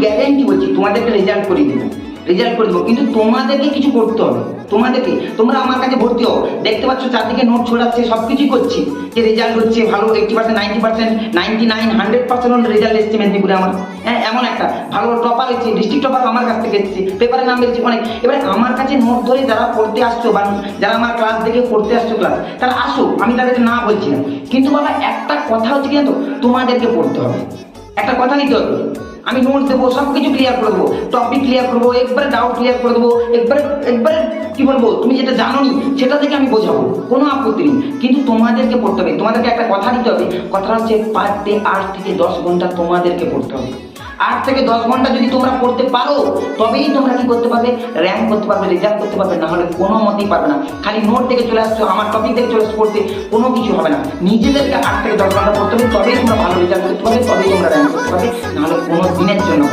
Guarantee বলছি তোমাদেরকে result করে দেবো, কিন্তু তোমাদেরকে কিছু করতে হবে। তোমরা আমার কাছে ভর্তি হও, দেখতে পাচ্ছ চারদিকে নোট ছড়াচ্ছে, সব কিছুই করছি, যে রেজাল্ট হচ্ছে ভালো, 80%, 90%, 99, 100% রেজাল্ট এসছে মেদিনীপুরে আমার। হ্যাঁ, এমন একটা ভালো টপার হয়েছে, ডিস্ট্রিক্ট টপার আমার কাছ থেকে এসেছে, পেপারে নাম বেরিয়েছে অনেক। এবারে আমার কাছে নোট ধরে যারা পড়তে আসছো বা যারা আমার ক্লাস দেখে পড়তে আসছো ক্লাস, তারা আসো, আমি তাদেরকে না বলছি না, কিন্তু বাবা একটা কথা হচ্ছে কি জানো, তোমাদেরকে পড়তে হবে, একটা কথা নিতে হবে। আমি নোট দেবো, সব কিছু ক্লিয়ার করে দেবো, টপিক ক্লিয়ার করবো, একবারে ডাউট ক্লিয়ার করে দেবো, একবারে কি বলবো, তুমি যেটা জানো নি সেটা থেকে আমি বোঝাবো, কোনো আপত্তি নেই, কিন্তু তোমাদেরকে পড়তে হবে। তোমাদেরকে একটা কথা দিতে হবে, কথাটা হচ্ছে পার ডে 8 থেকে 10 ঘন্টা তোমাদেরকে পড়তে হবে। 8 থেকে 10 ঘন্টা যদি তোমরা পড়তে পারো, তবেই তোমরা কি করতে পারবে, র্যাঙ্ক করতে পারবে, রেজাল্ট করতে পারবে, না হলে কোনো মতেই পারবে না। খালি নোট থেকে চলে আসছো, আমার টপিক থেকে চলে আসছো পড়তে, কোনো কিছু হবে না। নিজেদেরকে 8 থেকে 10 ঘন্টা পড়তে হবে, তবেই তোমরা ভালো রেজাল্ট করতে পারবে, তবেই তোমরা র্যাঙ্ক করতে পারবে, না হলে কোনো দিনের জন্য